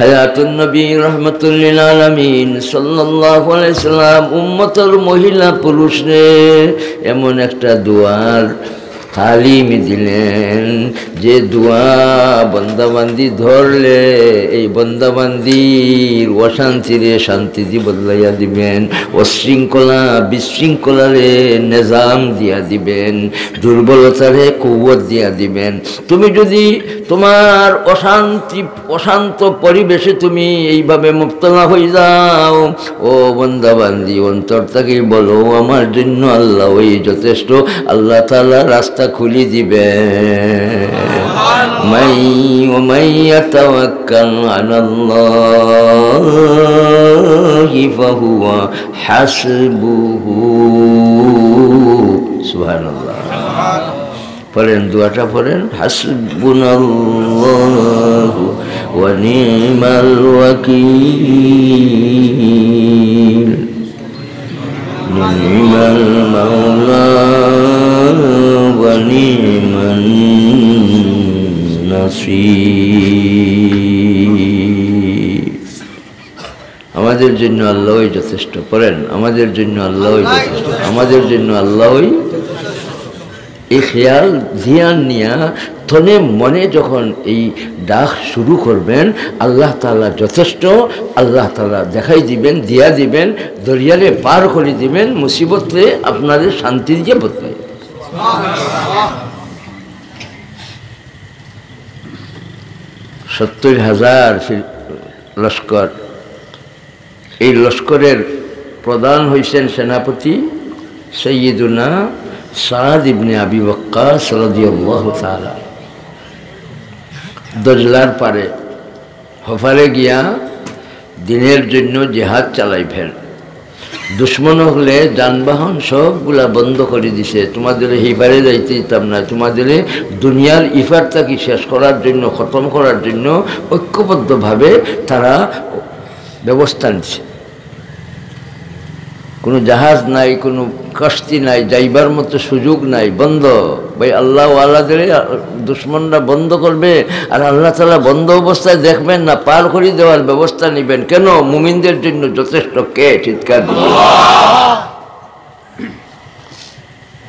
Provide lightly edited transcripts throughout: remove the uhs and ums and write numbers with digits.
হায়াতুন নবী রাহমাতুল লিল আলামিন সাল্লাল্লাহু আলাইহি সাল্লাম উম্মতের মহিলা পুরুষরে এমন একটা দুয়ার তালিম দিলেন যে দোয়া বন্দাবান্দি ধরলে এই বন্দাবান্দির অশান্তিরে শান্তি দিয়ে বদলাইয়া দিবেন, অশৃঙ্খলা বিশৃঙ্খলারে নিজাম দিয়া দিবেন, দুর্বলতারে কৌয়ত দিয়া দিবেন। তুমি যদি তোমার অশান্ত পরিবেশে তুমি এইভাবে মুবতলা হয়ে যাও, ও বন্দাবান্দি অন্তর থেকে বলো আমার জন্য আল্লাহ ওই যথেষ্ট, আল্লাহ তাআলা রাস্তা খুলি দিবে। মাই ইয়াতাওয়াক্কাল আলাল্লাহি ফাহুয়া হাসবুহু। সুবহানাল্লাহ। পড়েন দুয়াটা পড়েন, হাসবুনাল্লাহু ওয়া নি'মাল ওয়াকিল, নি'মাল মাওলা ওয়া নি'মান নাসীর। আমাদের জন্য আল্লাহই যথেষ্ট। পড়েন আমাদের জন্য আল্লাহই যথেষ্ট, আমাদের জন্য আল্লাহই। এই খেয়াল ধ্যান নিয়া তনে মনে যখন এই ডাক শুরু করবেন, আল্লাহ তাআলা যথেষ্ট, আল্লাহ তাআলা দেখাই দিবেন, দিয়া দিবেন, দরিয়ারে পার করে দিবেন, মুসিবতে আপনাদের শান্তি দিয়ে বদলাই। 70,000 লস্কর। এই লস্করের প্রধান হইছেন সেনাপতি সৈয়দুনা সাদ ইবনে আবি ওয়াক্কাস রাদিয়াল্লাহু তাআলা। দজলার পারে হফারে গিয়া দিনের জন্য জিহাদ চালাইবেন। দুশ্মন হলে যানবাহন সবগুলা বন্ধ করে দিছে, তোমাদের হিফারে যাইতে দিতাম না, তোমাদের দুনিয়ার ইফারটাকে শেষ করার জন্য, খতম করার জন্য ঐক্যবদ্ধভাবে তারা ব্যবস্থা নিচ্ছে। কোনো জাহাজ নাই, কোনো কস্তি নাই, যাইবার মতো সুযোগ নাই, বন্ধ। ভাই আল্লাহ আল্লাহদের দুশ্মনরা বন্ধ করবে, আর আল্লাহ তাআলা বন্ধ অবস্থায় দেখবেন না, পার করে দেওয়ার ব্যবস্থা নেবেন। কেন? মুমিনদের জন্য যথেষ্ট। কে চিৎকার দিবে?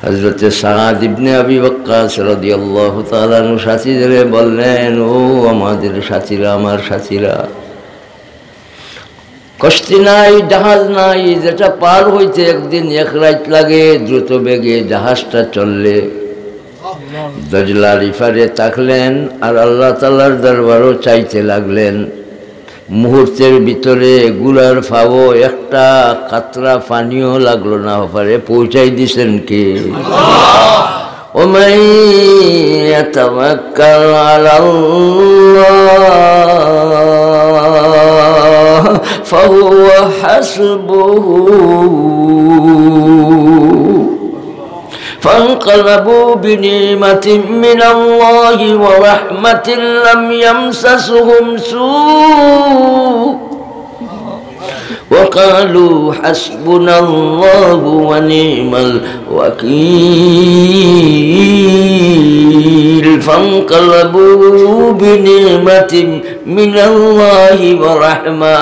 হযরতে সাদ ইবনে আবি ওয়াক্কাস রাদিয়াল্লাহু তাআলা আনহু সাথীদের বললেন, ও আমাদের সাথীরা, আমার সাথীরা, কষ্টি নাই, জাহাজ নাই, যেটা পার হইতে একদিন এক রাত লাগে, দ্রুত বেগে জাহাজটা চললে। দজলার ইফারে তাকলেন আর আল্লাহ তাআলার দরবারও চাইতে লাগলেন। মুহূর্তের ভিতরে গুলার ফাও একটা কাতরা পানিও লাগলো না, ওপারে পৌঁছাই দিছেন কে? ওমাই ইয়াতাওয়াক্কাল আলাল্লাহ ফাহুয়া হাসবুহু। فانقلبوا بنعمة من الله ورحمة لم يمسسهم سوء وقالوا حسبنا الله ونعم الوكيل فانقلبوا بنعمة من الله ورحمة।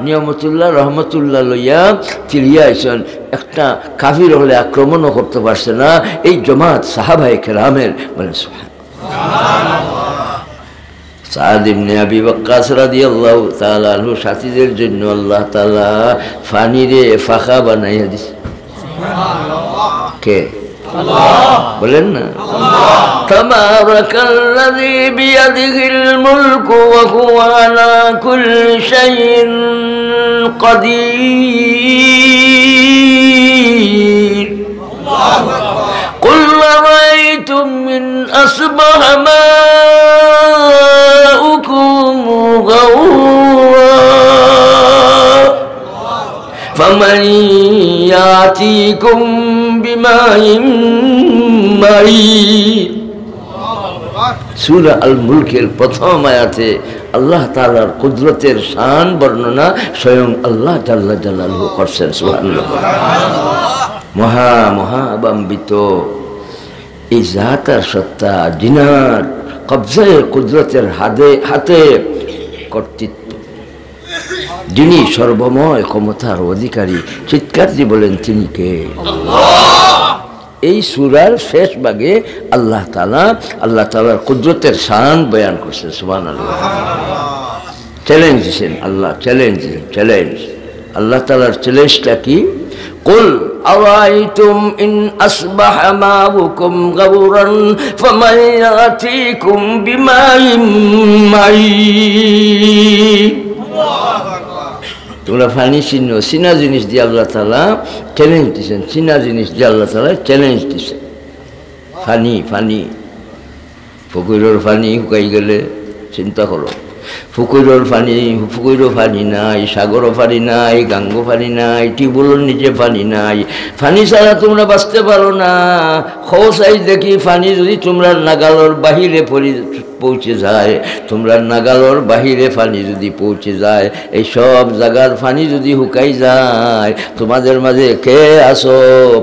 নিয়ামতুল্লাহ রহমতুল্লাহ লইয়া ফিরিয়া আইসেন। একটা কাফির হলে আক্রমণও করতে পারছে না এই জমাত সাহাবায়ে কেরামের। বলেন সুবহানাল্লাহ। সাদ ইবনে আবি ওয়াক্কাস রাদিয়াল্লাহু তাআলা আনহু সাথীদের জন্য আল্লাহ তাআলা ফানিরে ফাঁকা বানাইয়া দিছে। সুবহানাল্লাহ। কে? আল্লাহ। বলেন না আল্লাহ। তাবারাকাল্লাযী বিয়াদিহিল মুলকু ওয়া হুয়া আলা কুল্লি শাইইন কাদির। আল্লাহু আকবার। কুল রাআইতুম মিন আসবাহা মাউকুম গাওরা ফামান ইয়াতিকুম বিমাইন মাইন। সূরা আল মুলকের প্রথম আয়াতে আল্লাহ তাআলার কুদরতের শান বর্ণনা স্বয়ং আল্লাহ জাল্লা জালালহু করছেন। সুবহানাল্লাহ। মহা মহাবাম্বিত এই জাত আর সত্তা, জিনার কবজায় কুদরতের হাতে কর্তৃত্ব। যিনি সর্বময় ক্ষমতার অধিকারী, চিৎকার দিয়ে বলেন তিনি কে? এই সূরার শেষ ভাগে আল্লাহ তাআলার কুদরতের শান বয়ান করছেন। সুবহানাল্লাহ। চ্যালেঞ্জ দিয়েছেন আল্লাহ, চ্যালেঞ্জ। আল্লাহ তাআলার চ্যালেঞ্জটা কি? কুল আরাইতুম ইন আসবাহা মাউকুম গাওরান ফামান ইয়াতিকুম বিমাইন মাইন। তোমরা পানি চিনা জিনিস দিয়ে আল্লাহ তাআলা চ্যালেঞ্জ দিয়েছেন, চিনা জিনিস দিয়ে আল্লাহ তাআলা চ্যালেঞ্জ দিয়েছেন। পানি পুকুরের পানি শুকাই গেলে চিন্তা করো, পুকুরের পানি নাই, সাগরও পানি নাই, গাঙ্গো পানি নাই, টিউবওয়েলের নিচে পানি নাই। পানি ছাড়া তোমরা বাঁচতে পারো না। খোসাই দেখি পানি যদি তোমরা নাগালর বাহিরে পৌঁছে যায়, তোমরা নাগালর বাহিরে পানি যদি পৌঁছে যায়, এই সব জায়গার পানি যদি শুকাই যায়, তোমাদের মাঝে কে আসো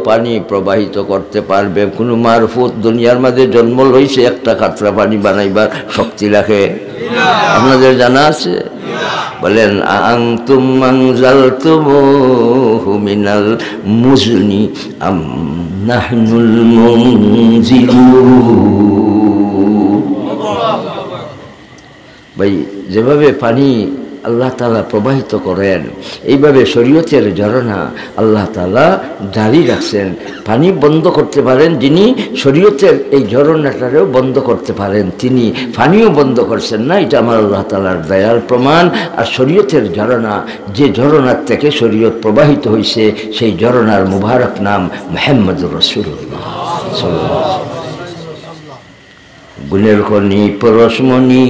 পানি প্রবাহিত করতে পারবে? কোনো মারফুত দুনিয়ার মাঝে জন্ম লইছে একটা কাতরা পানি বানাইবার শক্তি রাখে? আপনাদের জানা আছে? বলেন আনতুম আনজালতুমুহু মিনাল মুজনি আম নাহনুল মুনজিলুন। ভাই, যেভাবে পানি আল্লাহ তাআলা প্রবাহিত করেন, এইভাবে শরীয়তের ঝরনা আল্লাহ তাআলা জারি রাখছেন। পানি বন্ধ করতে পারেন যিনি, শরীয়তের এই ঝরনাটারেও বন্ধ করতে পারেন তিনি। পানিও বন্ধ করছেন না, এটা আমার আল্লাহ তাআলার দয়ার প্রমাণ। আর শরীয়তের ঝরনা, যে ঝরনার থেকে শরীয়ত প্রবাহিত হয়েছে, সেই ঝরনার মুবারক নাম মুহাম্মদুর রাসূলুল্লাহ সাল্লাল্লাহু আলাইহি ওয়াসাল্লাম। গুণের খনি পরশমণি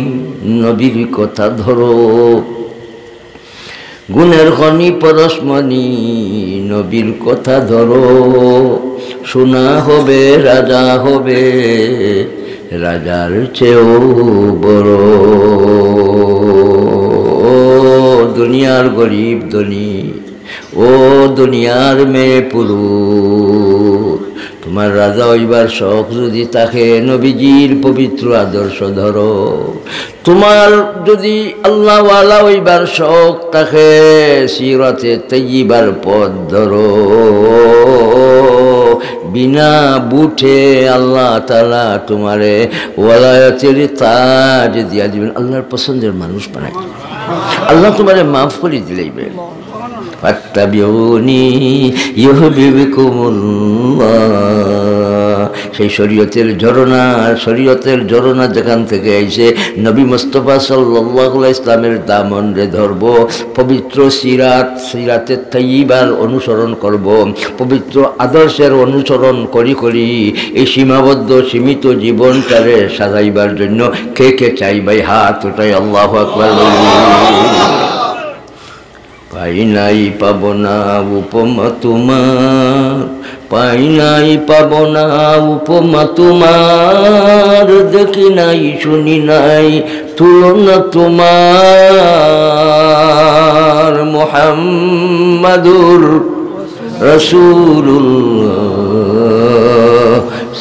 নবীর কথা ধরো, গুণের খনি পরশমণি নবীর কথা ধরো, সোনা হবে রাজা হবে রাজার চেয়েও বড়। দুনিয়ার গরিব ধনী, ও দুনিয়ার মেয়ে পুরুষ, তোমার রাজা হইবার শখ যদি থাকে, নবীজির পবিত্র আদর্শ ধরো। তোমার যদি আল্লাহওয়ালা হইবার শখ থাকে, সিরাতে তাইয়্যিবার পথ ধরো। বিনা বুঠে আল্লাহ তাআলা তোমারে ওয়ালায়াতের তাজ দিয়া দিবেন, আল্লাহর পছন্দের মানুষ বানাই আল্লাহ তোমারে মাফ করে দিলেইবেন। ফাত্তাবিউনি ইউহিব্বুকুমুল্লাহ। সেই শরীয়তের ঝরনা যেখান থেকে আইছে, নবী মুস্তাফা সাল্লাল্লাহু আলাইহি ইসলামের দামন রে ধরব, পবিত্র সিরাতে তাইয়্যিবার অনুসরণ করব, পবিত্র আদর্শের অনুসরণ করি এই সীমিত জীবনটারে সাজাইবার জন্য কে কে চাই ভাই হাত ওটাই আল্লাহু আকবার। পাই নাই পাব না উপমা তোমার, পাই নাই পাব না উপমা তোমার, দেখি নাই শুনি নাই তুলনা তোমার। মুহাম্মাদুর রাসূলুল্লাহ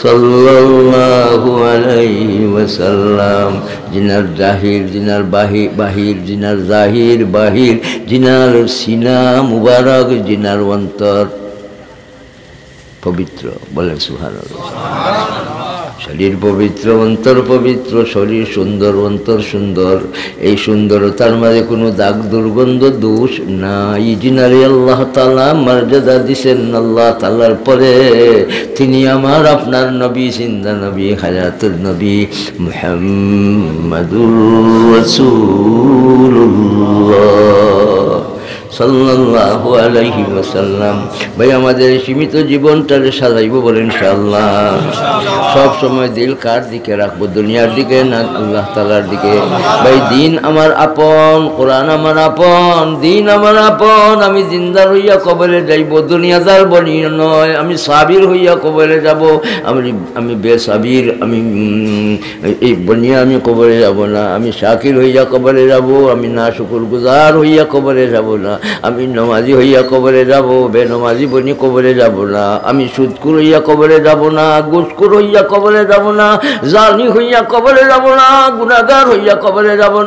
সাল্লাল্লাহু আলাইহি ওয়াসাল্লাম। জিনার জাহির, জিনার বাহির, জিনার জাহির বাহির, জিনার সিনা মুবারক, জিনার অন্তর পবিত্র। বলেন সুবহানাল্লাহ। শরীর পবিত্র, অন্তর পবিত্র, শরীর সুন্দর, অন্তর সুন্দর। এই সুন্দরতার মাঝে কোনো দাগ দুর্গন্ধ দোষ নাই। জিনারে আল্লাহ তাআলা মর্যাদা দিছেন, আল্লাহ তাআলার পরে তিনি আমার আপনার নবী, জিন্দা নবী, হায়াতুল নবী মুহাম্মাদুর রাসূলুল্লাহ সাল্লাল্লাহু আলাইহি ওয়াসাল্লাম। ভাই, আমাদের সীমিত জীবনটারে সাজাইব বলেন ইনশাআল্লাহ। সব সময় দিল কার দিকে রাখবো? দুনিয়ার দিকে না আল্লাহ তাআলার দিকে? ভাই, দিন আমার আপন, কোরআন আমার আপন, দিন আমার আপন। আমি জিন্দার হইয়া কবরে যাইব, দুনিয়াদার বনি নয়। আমি সাবির হইয়া কবরে যাব, আমি বেসাবির, আমি এই বনিয়া আমি কবরে যাব না। আমি শাকির হইয়া কবরে যাব, আমি না শুকরগুজার হইয়া কবরে যাব না। আমি নমাজি হইয়া কবরে যাব, বেনমাজি বনি কবরে যাব না। আমি সুদকুর হইয়া কবরে যাব না, ঘুষখোর হইয়া কবরে যাব না, জানি হইয়া কবরে যাব না, গুনাহগার হইয়া কবরে যাব না।